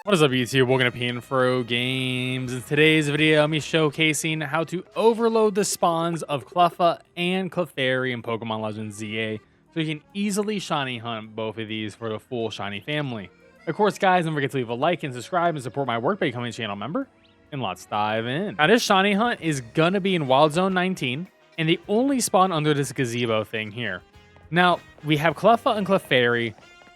What is up, YouTube? Welcome to PanFro Games. In today's video, I'll be showcasing how to overload the spawns of CLEFFA and CLEFAIRY in Pokemon Legends ZA, so you can easily shiny hunt both of these for the full shiny family. Of course, guys, don't forget to leave a like and subscribe and support my work by becoming a channel member. And let's dive in. Now, this shiny hunt is gonna be in Wild Zone 19, and they only spawn under this gazebo thing here. Now, we have CLEFFA and CLEFAIRY,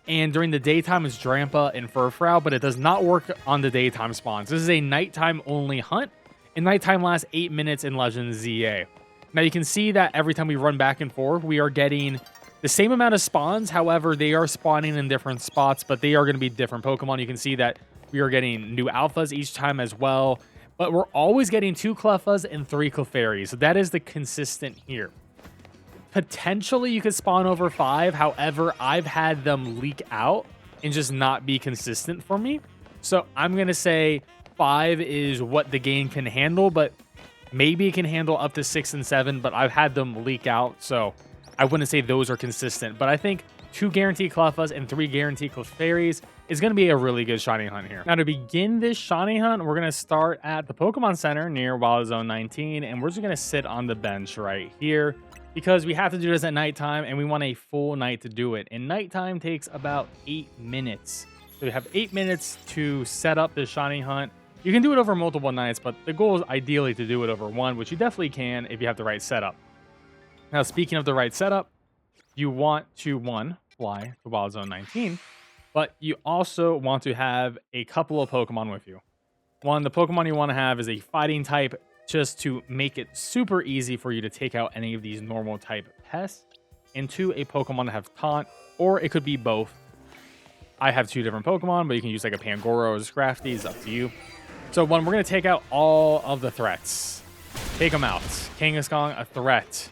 and during the daytime it's Drampa and Furfrou, but it does not work on the daytime spawns. This is a nighttime only hunt, and nighttime lasts 8 minutes in Legends ZA. Now you can see that every time we run back and forth, we are getting the same amount of spawns. However, they are spawning in different spots, but they are going to be different Pokemon. You can see that we are getting new alphas each time as well, but we're always getting 2 CLEFFAs and 3 CLEFAIRYs. So that is the consistent here. Potentially you could spawn over 5. However, I've had them leak out and just not be consistent for me. So I'm going to say 5 is what the game can handle, but maybe it can handle up to 6 and 7, but I've had them leak out. So I wouldn't say those are consistent, but I think 2 guaranteed CLEFFAs and 3 guaranteed CLEFAIRYs is going to be a really good shiny hunt here. Now, to begin this shiny hunt, we're going to start at the Pokemon Center near Wild Zone 19, and we're just going to sit on the bench right here, because we have to do this at nighttime and we want a full night to do it. And nighttime takes about 8 minutes. So we have 8 minutes to set up this shiny hunt. You can do it over multiple nights, but the goal is ideally to do it over one, which you definitely can if you have the right setup. Now, speaking of the right setup, you want to, one, fly to Wild Zone 19, but you also want to have a couple of Pokemon with you. One, the Pokemon you want to have is a fighting type, just to make it super easy for you to take out any of these normal type pests. And 2, a Pokemon to have taunt, or it could be both. I have 2 different Pokemon, but you can use like a Pangoro or a Scrafty. It's up to you. So 1, we're going to take out all of the threats. Take them out. Kangaskhan, a threat.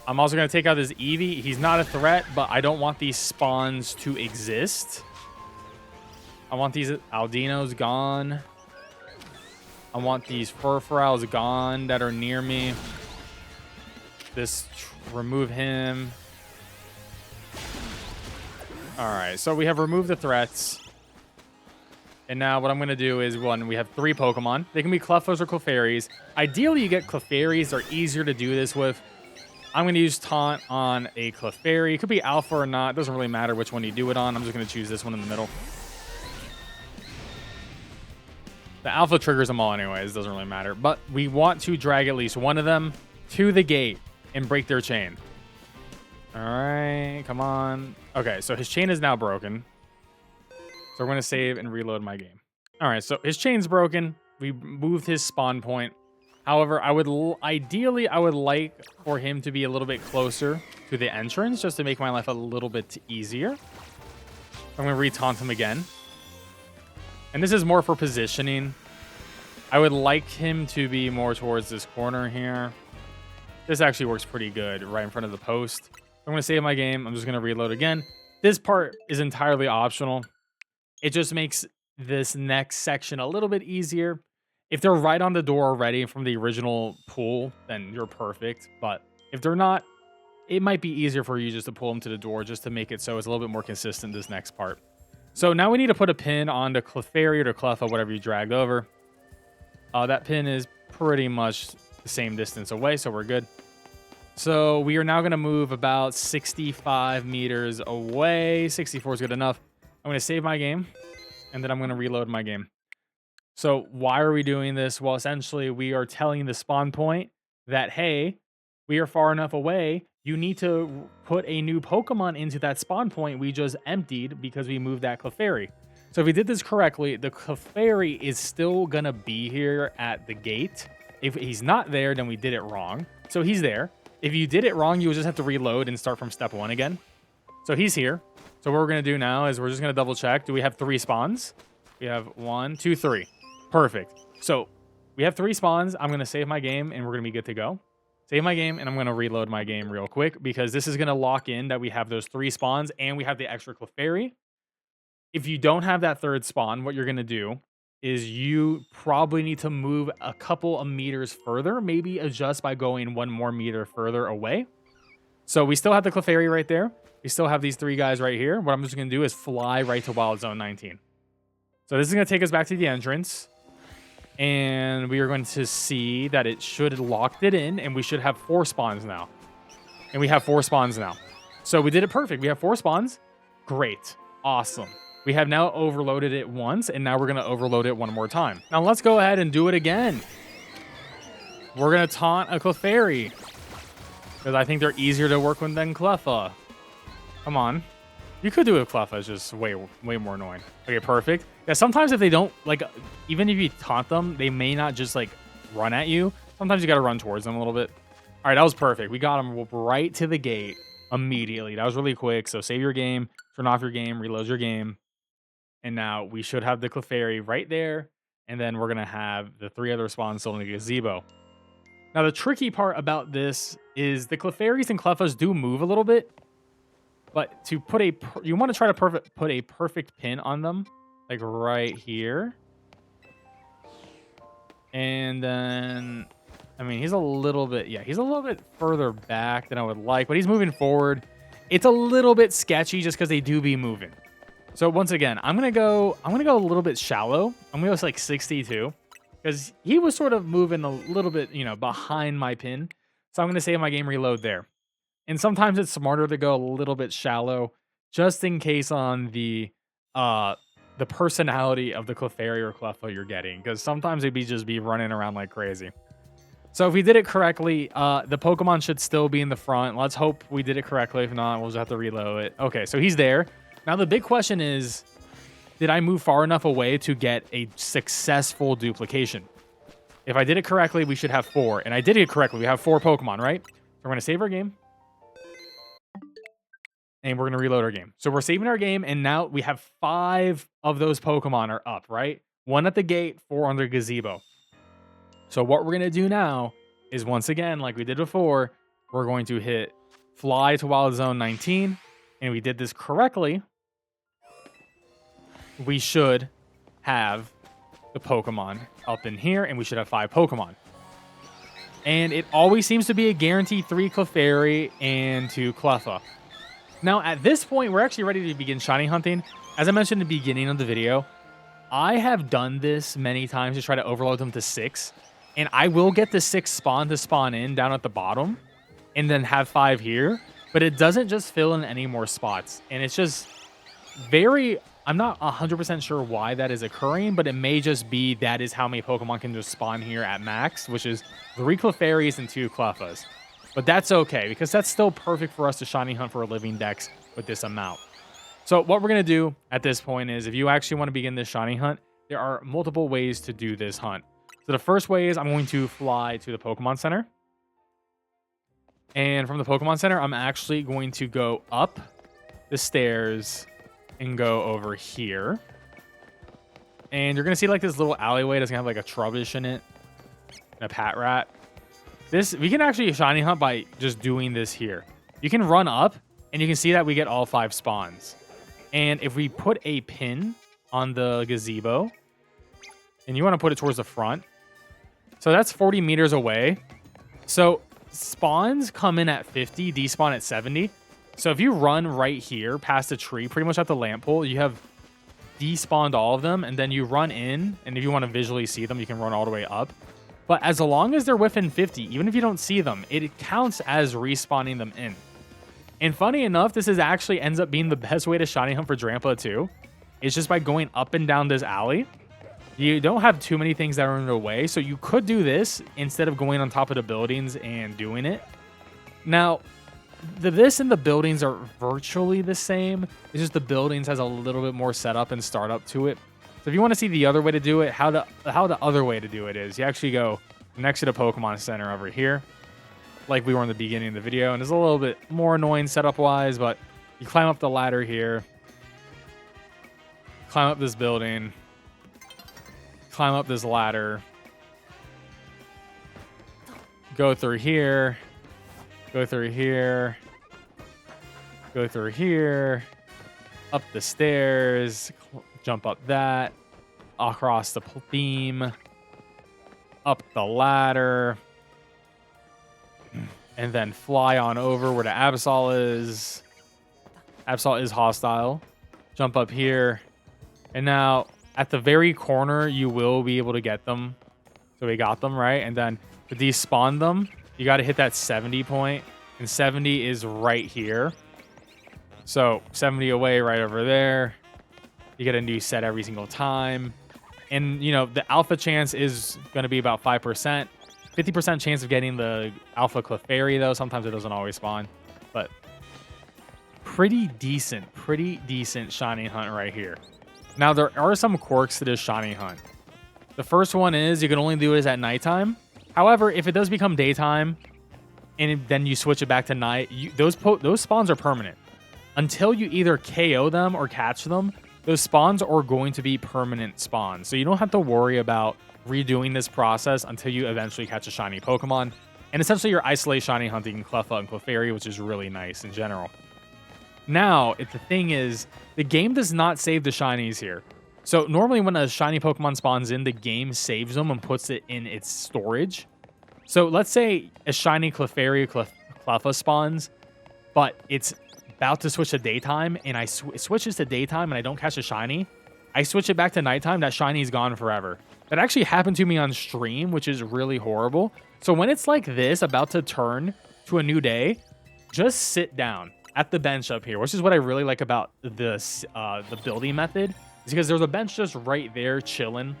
I'm also going to take out this Eevee. He's not a threat, but I don't want these spawns to exist. I want these Aldinos gone. I want these Furfrous gone that are near me. Remove him. Alright, so we have removed the threats. And now what I'm going to do is, one, we have 3 Pokemon. They can be CLEFFAs or CLEFAIRYs. Ideally, you get CLEFAIRYs. They're easier to do this with. I'm going to use Taunt on a CLEFAIRY. It could be Alpha or not. It doesn't really matter which one you do it on. I'm just going to choose this one in the middle. The Alpha triggers them all anyways, doesn't really matter. But we want to drag at least one of them to the gate and break their chain. All right, come on. Okay, so his chain is now broken. So we're going to save and reload my game. All right, so his chain's broken. We moved his spawn point. However, ideally, I would like for him to be a little bit closer to the entrance just to make my life a little bit easier. I'm going to re-taunt him again. And this is more for positioning. I would like him to be more towards this corner here. This actually works pretty good right in front of the post. I'm going to save my game. I'm just going to reload again. This part is entirely optional. It just makes this next section a little bit easier. If they're right on the door already from the original pool, then you're perfect. But if they're not, it might be easier for you just to pull them to the door just to make it so it's a little bit more consistent this next part. So now we need to put a pin on the CLEFAIRY or CLEFFA, whatever you dragged over. That pin is pretty much the same distance away, so we're good. So we are now going to move about 65 meters away. 64 is good enough. I'm going to save my game, and then I'm going to reload my game. So why are we doing this? Well, essentially, we are telling the spawn point that, hey, we are far enough away. You need to put a new Pokemon into that spawn point we just emptied because we moved that CLEFAIRY. So if we did this correctly, the CLEFAIRY is still going to be here at the gate. If he's not there, then we did it wrong. So he's there. If you did it wrong, you would just have to reload and start from step 1 again. So he's here. So what we're going to do now is we're just going to double check. Do we have 3 spawns? We have 1, 2, 3. Perfect. So we have 3 spawns. I'm going to save my game and we're going to be good to go. Save my game, and I'm going to reload my game real quick because this is going to lock in that we have those 3 spawns and we have the extra CLEFAIRY. If you don't have that 3rd spawn, what you're going to do is you probably need to move a couple of meters further, maybe adjust by going 1 more meter further away. So we still have the Clefairy right there. We still have these three guys right here. What I'm just going to do is fly right to Wild Zone 19. So this is going to take us back to the entrance. And we are going to see that it should have locked it in. And we should have 4 spawns now. And we have 4 spawns now. So we did it perfect. We have 4 spawns. Great. Awesome. We have now overloaded it once. And now we're going to overload it one more time. Now let's go ahead and do it again. We're going to taunt a Clefairy. Because I think they're easier to work with than CLEFFA. Come on. You could do it with CLEFFA. It's just way more annoying. Okay, perfect. Yeah, sometimes if they don't, like, even if you taunt them, they may not just, like, run at you. Sometimes you got to run towards them a little bit. All right, that was perfect. We got them right to the gate immediately. That was really quick. So save your game, turn off your game, reload your game. And now we should have the Clefairy right there. And then we're going to have the 3 other spawns still in the gazebo. Now, the tricky part about this is the Clefairies and CLEFFAs do move a little bit. But to put you want to try to put a perfect pin on them, like right here. And then, I mean, he's a little bit further back than I would like, but he's moving forward. It's a little bit sketchy just because they do be moving. So once again, I'm gonna go a little bit shallow. I'm gonna go like 62 because he was sort of moving a little bit, you know, behind my pin. So I'm gonna save my game reload there. And sometimes it's smarter to go a little bit shallow, just in case on the personality of the Clefairy or CLEFFA you're getting, because sometimes they'd just be running around like crazy. So if we did it correctly, the Pokemon should still be in the front. Let's hope we did it correctly. If not, we'll just have to reload it. Okay, so he's there. Now the big question is, did I move far enough away to get a successful duplication? If I did it correctly, we should have 4. And I did it correctly. We have 4 Pokemon, right? So we're going to save our game. And we're going to reload our game. So we're saving our game, and now we have 5 of those Pokemon are up, right? 1 at the gate, 4 on the gazebo. So what we're going to do now is, once again, like we did before, we're going to hit Fly to Wild Zone 19, and we did this correctly. We should have the Pokemon up in here, and we should have 5 Pokemon. And it always seems to be a guaranteed 3 Clefairy and 2 CLEFFA. Now, at this point, we're actually ready to begin shiny hunting. As I mentioned in the beginning of the video, I have done this many times to try to overload them to 6. And I will get the 6 spawn to spawn in down at the bottom and then have 5 here. But it doesn't just fill in any more spots. And it's just I'm not 100% sure why that is occurring, but it may just be that is how many Pokemon can just spawn here at max, which is 3 Clefairies and 2 CLEFFAs. But that's okay, because that's still perfect for us to shiny hunt for a living dex with this amount. So what we're going to do at this point is, if you actually want to begin this shiny hunt, there are multiple ways to do this hunt. So the first way is I'm going to fly to the Pokemon Center. And from the Pokemon Center, I'm actually going to go up the stairs and go over here. And you're going to see like this little alleyway that's going to have like a Trubbish in it. And a Patrat. We can actually shiny hunt by just doing this here. You can run up, and you can see that we get all 5 spawns. And if we put a pin on the gazebo, and you want to put it towards the front, so that's 40 meters away. So spawns come in at 50, despawn at 70. So if you run right here past a tree, pretty much at the lamp pole, you have despawned all of them, and then you run in, and if you want to visually see them, you can run all the way up. But as long as they're within 50, even if you don't see them, it counts as respawning them in. And funny enough, this actually ends up being the best way to shiny hunt for Drampa too. It's just by going up and down this alley. You don't have too many things that are in the way, so you could do this instead of going on top of the buildings and doing it. Now, this and the buildings are virtually the same. It's just the buildings has a little bit more setup and startup to it. So if you want to see the other way to do it, how the other way to do it is, you actually go next to the Pokemon Center over here, like we were in the beginning of the video, and it's a little bit more annoying setup-wise, but you climb up the ladder here, climb up this building, climb up this ladder, go through here, go through here, go through here, up the stairs, jump up that, across the beam, up the ladder, and then fly on over where the Absol is. Absol is hostile. Jump up here, and now At the very corner, you will be able to get them. So we got them, right? And then to despawn them, you got to hit that 70 point. And 70 is right here. So 70 away right over there. You get a new set every single time. And, you know, the alpha chance is going to be about 5%. 50% chance of getting the alpha CLEFFAIRY, though. Sometimes it doesn't always spawn. But pretty decent shiny hunt right here. Now, there are some quirks to this shiny hunt. The first one is you can only do it at nighttime. However, if it does become daytime and then you switch it back to night, those spawns are permanent. Until you either KO them or catch them, those spawns are going to be permanent spawns. So you don't have to worry about redoing this process until you eventually catch a shiny Pokemon. And essentially, you're isolate shiny hunting CLEFFA and CLEFAIRY, which is really nice in general. Now, the thing is, the game does not save the shinies here. So normally when a shiny Pokemon spawns in, the game saves them and puts it in its storage. So let's say a shiny CLEFFAIRY CLEFFA spawns, but it's about to switch to daytime, and it switches to daytime and I don't catch a shiny. I switch it back to nighttime, that shiny's gone forever. That actually happened to me on stream, which is really horrible. So when it's like this, about to turn to a new day, just sit down at the bench up here, which is what I really like about this the building method, is because there's a bench just right there chilling,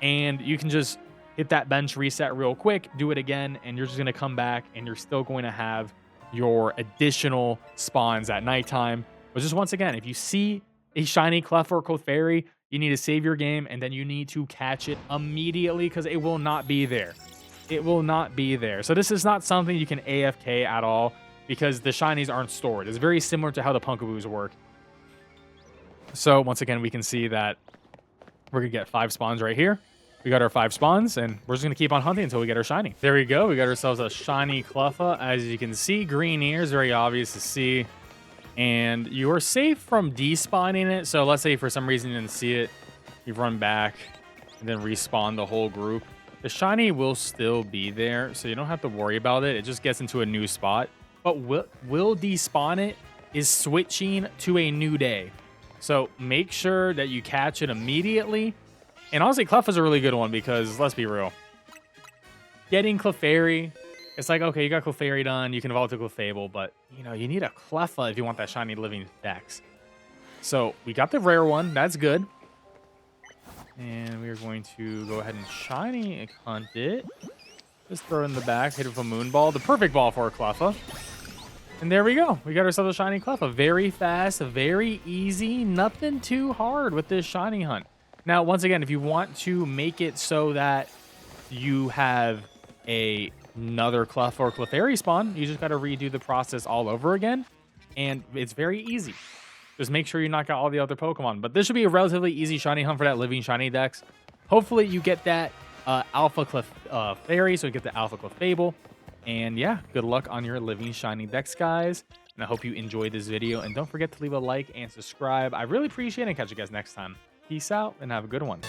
and you can just hit that bench, reset real quick, do it again, and you're just going to come back, and you're still going to have your additional spawns at nighttime. But just once again, if you see a shiny CLEFFA or CLEFFAIRY, you need to save your game, and then you need to catch it immediately because it will not be there. It will not be there. So this is not something you can AFK at all, because the shinies aren't stored. It's very similar to how the Punkaboos work. So once again, we can see that we're going to get 5 spawns right here. We got our 5 spawns, and we're just going to keep on hunting until we get our shiny. There we go. We got ourselves a shiny CLEFFA. As you can see, green ears, very obvious to see. And you are safe from despawning it. So let's say for some reason you didn't see it. You run back and then respawn the whole group. The shiny will still be there, so you don't have to worry about it. It just gets into a new spot. But will despawn it is switching to a new day. So make sure that you catch it immediately. And honestly, CLEFFA's a really good one because, let's be real, getting CLEFFAIRY, it's like, okay, you got CLEFFAIRY done, you can evolve to Clefable, but, you know, you need a CLEFFA if you want that shiny living dex. So we got the rare one. That's good. And we're going to go ahead and shiny hunt it. Just throw it in the back, hit it with a moon ball. The perfect ball for a CLEFFA. And there we go. We got ourselves a shiny CLEFFA. Very fast, very easy. Nothing too hard with this shiny hunt. Now, once again, if you want to make it so that you have another CLEFFA or CLEFFAIRY spawn, you just got to redo the process all over again. And it's very easy. Just make sure you knock out all the other Pokemon. But this should be a relatively easy shiny hunt for that living shiny dex. Hopefully you get that alpha CLEFFAIRY, so you get the alpha Clefable. And yeah, good luck on your living shiny dex, guys. And I hope you enjoyed this video. And don't forget to leave a like and subscribe. I really appreciate it. And catch you guys next time. Peace out and have a good one.